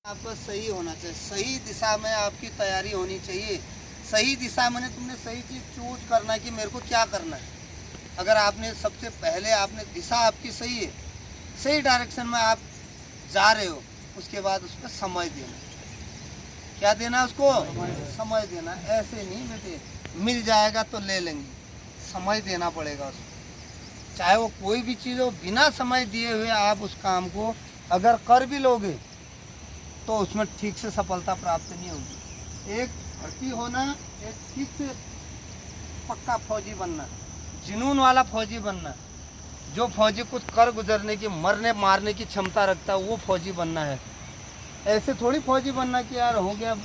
आपका सही होना चाहिए, सही दिशा में आपकी तैयारी होनी चाहिए। सही दिशा में तुमने सही चीज़ चूज करना है कि मेरे को क्या करना है। अगर आपने सबसे पहले आपने दिशा आपकी सही है, सही डायरेक्शन में आप जा रहे हो, उसके बाद उस पर समय देना। क्या देना उसको? समय देना। ऐसे नहीं बेटे मिल जाएगा तो ले लेंगे, समय देना पड़ेगा उसको। चाहे वो कोई भी चीज़ हो, बिना समय दिए हुए आप उस काम को अगर कर भी लोगे तो उसमें ठीक से सफलता प्राप्त नहीं होगी। एक भर्ती होना, एक ठीक से पक्का फौजी बनना, जुनून वाला फौजी बनना, जो फौजी कुछ कर गुजरने की, मरने मारने की क्षमता रखता है, वो फौजी बनना है। ऐसे थोड़ी फौजी बनना कि यार हो गया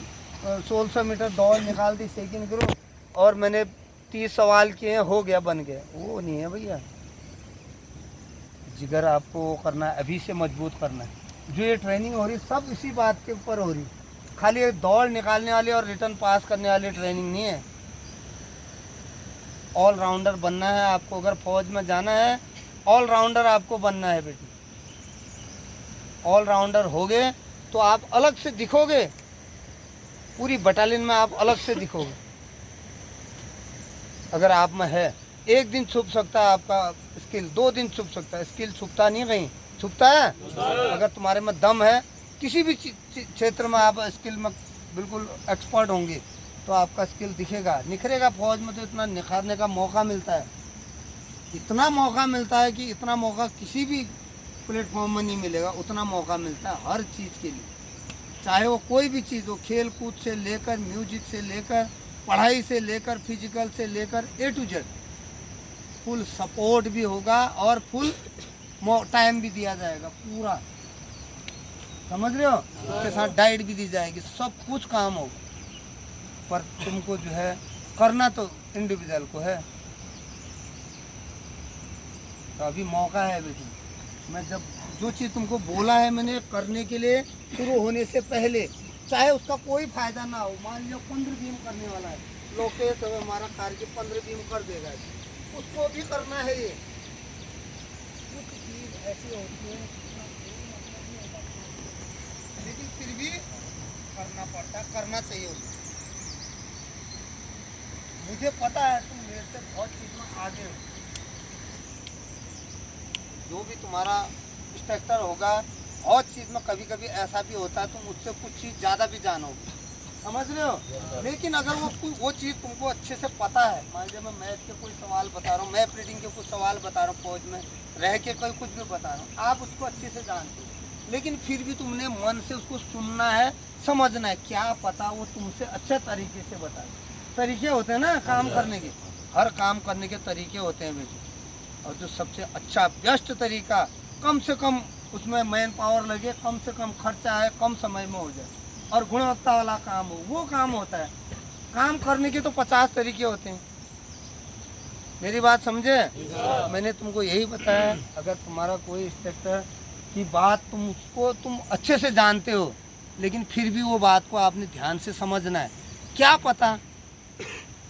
1600 मीटर दौड़ निकाल दी सेकंड ग्रुप और मैंने 30 सवाल किए हो गया बन गया, वो नहीं है भैया। जिगर आपको करना है, अभी से मजबूत करना है। जो ये ट्रेनिंग हो रही सब इसी बात के ऊपर हो रही, खाली एक दौड़ निकालने वाली और रिटर्न पास करने वाली ट्रेनिंग नहीं है। ऑलराउंडर बनना है आपको, अगर फौज में जाना है ऑलराउंडर आपको बनना है बेटी। ऑलराउंडर होगे तो आप अलग से दिखोगे, पूरी बटालियन में आप अलग से दिखोगे। अगर आप में है, एक दिन छुप सकता है आपका स्किल, 2 दिन छुप सकता है, स्किल छुपता नहीं, कहीं छुपता है। अगर तुम्हारे में दम है, किसी भी क्षेत्र में आप स्किल में बिल्कुल एक्सपर्ट होंगे तो आपका स्किल दिखेगा, निखरेगा। फौज में तो इतना निखारने का मौका मिलता है, इतना मौका मिलता है कि इतना मौका किसी भी प्लेटफॉर्म में नहीं मिलेगा। उतना मौका मिलता है हर चीज़ के लिए, चाहे वो कोई भी चीज़ हो, खेल कूद से लेकर, म्यूजिक से लेकर, पढ़ाई से लेकर, फिजिकल से लेकर, A to Z full support भी होगा और फुल टाइम भी दिया जाएगा पूरा, समझ रहे हो। उसके साथ डाइट भी दी जाएगी, सब कुछ काम होगा। पर तुमको जो है करना तो इंडिविजुअल को है। तो अभी मौका है बेटी। मैं जब जो चीज़ तुमको बोला है मैंने करने के लिए, शुरू होने से पहले, चाहे उसका कोई फायदा ना हो, मान लो 15 बीम करने वाला है, लोकेश हमारा कार के 15 बीम कर देगा, उसको भी करना है। ये कुछ चीज़ ऐसी होती है लेकिन फिर भी करना पड़ता, करना चाहिए उसको। मुझे पता है तुम मेरे से बहुत चीज़ में आगे हो। जो भी तुम्हारा इंस्ट्रक्टर होगा, बहुत चीज़ में कभी कभी ऐसा भी होता है तुम उससे कुछ चीज़ ज़्यादा भी जानोगे, समझ रहे हो। लेकिन अगर वो चीज़ तुमको अच्छे से पता है, मान लीजिए मैं मैथ के कोई सवाल बता रहा हूँ, मैथ रीडिंग के कुछ सवाल बता रहा हूँ, फौज में रह के कोई कुछ भी बता रहा हूँ, आप उसको अच्छे से जानते हो, लेकिन फिर भी तुमने मन से उसको सुनना है, समझना है। क्या पता वो तुमसे अच्छे तरीके से बताए। तरीके होते हैं ना काम करने के, हर काम करने के तरीके होते हैं बेटी। और जो सबसे अच्छा बेस्ट तरीका, कम से कम उसमें मैन पावर लगे, कम से कम खर्चा है, कम समय में हो जाए और गुणवत्ता वाला काम हो, वो काम होता है। काम करने के तो 50 तरीके होते हैं, मेरी बात समझे। मैंने तुमको यही बताया, अगर तुम्हारा कोई इंस्ट्रक्टर की बात तुम अच्छे से जानते हो, लेकिन फिर भी वो बात को आपने ध्यान से समझना है। क्या पता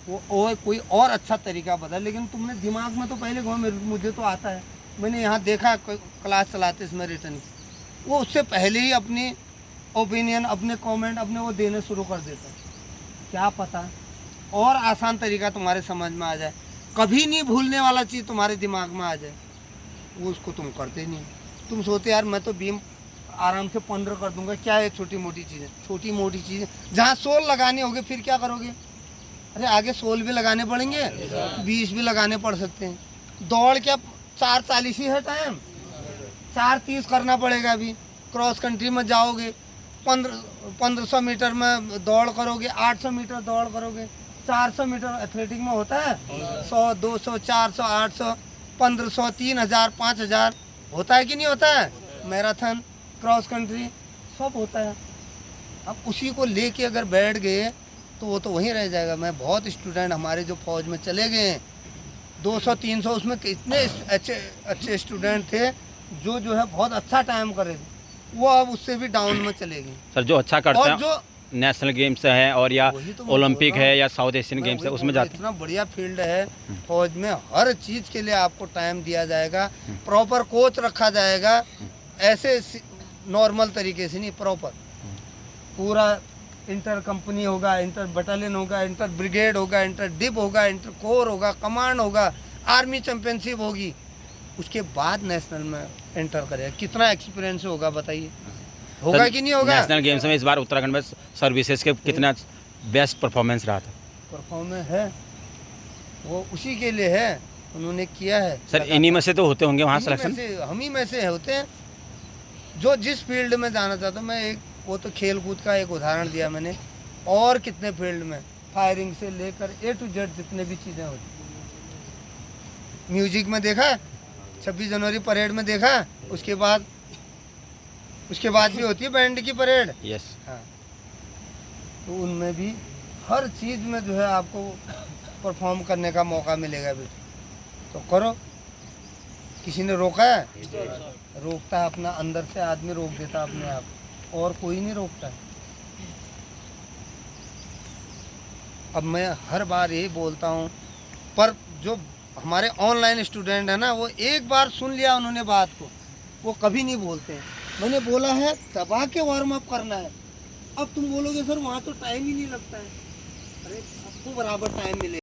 वो कोई और अच्छा तरीका बता, लेकिन तुमने दिमाग में तो पहले मुझे तो आता है, मैंने यहाँ देखा क्लास चलाते इसमें रिटर्न, वो उससे पहले ही अपनी ओपिनियन, अपने कमेंट, अपने वो देने शुरू कर देता है। क्या पता और आसान तरीका तुम्हारे समझ में आ जाए, कभी नहीं भूलने वाला चीज़ तुम्हारे दिमाग में आ जाए, वो उसको तुम करते नहीं। तुम सोते यार मैं तो बीम आराम से 15 कर दूंगा, क्या है छोटी मोटी चीज़ें, छोटी मोटी चीज़ें। जहाँ सोल लगाने होगे फिर क्या करोगे? अरे आगे सोल भी लगाने पड़ेंगे, 20 भी लगाने पड़ सकते हैं। दौड़ क्या 4:40 ही है टाइम, 4:30 करना पड़ेगा। अभी क्रॉस कंट्री में जाओगे, 1500 मीटर में दौड़ करोगे, 800 मीटर दौड़ करोगे, 400 मीटर एथलेटिक में होता है, 100, 200, 400, 800, 1500, 3000, 5000 होता है कि नहीं होता है। मैराथन, क्रॉस कंट्री सब होता है। अब उसी को लेके अगर बैठ गए तो वो तो वहीं रह जाएगा। मैं बहुत स्टूडेंट हमारे जो फौज में चले गए हैं, 200-300, उसमें कितने अच्छे स्टूडेंट थे जो है बहुत अच्छा टाइम कर रहे थे, वो अब उससे भी डाउन में चले गए। सर जो अच्छा करते हैं, जो नेशनल गेम्स है और या ओलंपिक है या साउथ एशियन गेम्स है, उसमें जाते हैं। इतना बढ़िया फील्ड है फौज में, हर चीज़ के लिए आपको टाइम दिया जाएगा, प्रॉपर कोच रखा जाएगा, ऐसे नॉर्मल तरीके से नहीं, प्रॉपर पूरा इंटर कंपनी होगा, इंटर बटालियन होगा, इंटर ब्रिगेड होगा, इंटर डिप होगा, इंटर कोर होगा, कमांड होगा, आर्मी चैंपियनशिप होगी, उसके बाद नेशनल में एंटर करेगा। कितना एक्सपीरियंस होगा बताइए, होगा कि नहीं होगा? नेशनल गेम्स में इस बार उत्तराखंड में सर्विसेज के कितना बेस्ट परफॉर्मेंस रहा था? परफॉर्मेंस है वो उसी के लिए है, उन्होंने किया है। सर इन्हीं में से तो होते होंगे वहाँ इन्हीं में सिलेक्शन? से, हम ही में से होते हैं जो जिस फील्ड में जाना चाहता हूँ मैं। एक वो तो खेल कूद का एक उदाहरण दिया मैंने, और कितने फील्ड में, फायरिंग से लेकर A to Z जितने भी चीज़ें होती। म्यूजिक में देखा, 26 जनवरी परेड में देखा, उसके बाद भी होती है बैंड की परेड। यस। हाँ, तो उनमें भी हर चीज़ में जो है आपको परफॉर्म करने का मौका मिलेगा बेटा, तो करो। किसी ने रोका है? रोकता है अपना अंदर से आदमी रोक देता अपने आप, और कोई नहीं रोकता है। अब मैं हर बार यही बोलता हूँ, पर जो हमारे ऑनलाइन स्टूडेंट है ना, वो एक बार सुन लिया उन्होंने बात को, वो कभी नहीं बोलते हैं। मैंने बोला है दबा के वार्म अप करना है। अब तुम बोलोगे सर वहाँ तो टाइम ही नहीं लगता है, अरे सबको बराबर टाइम मिले।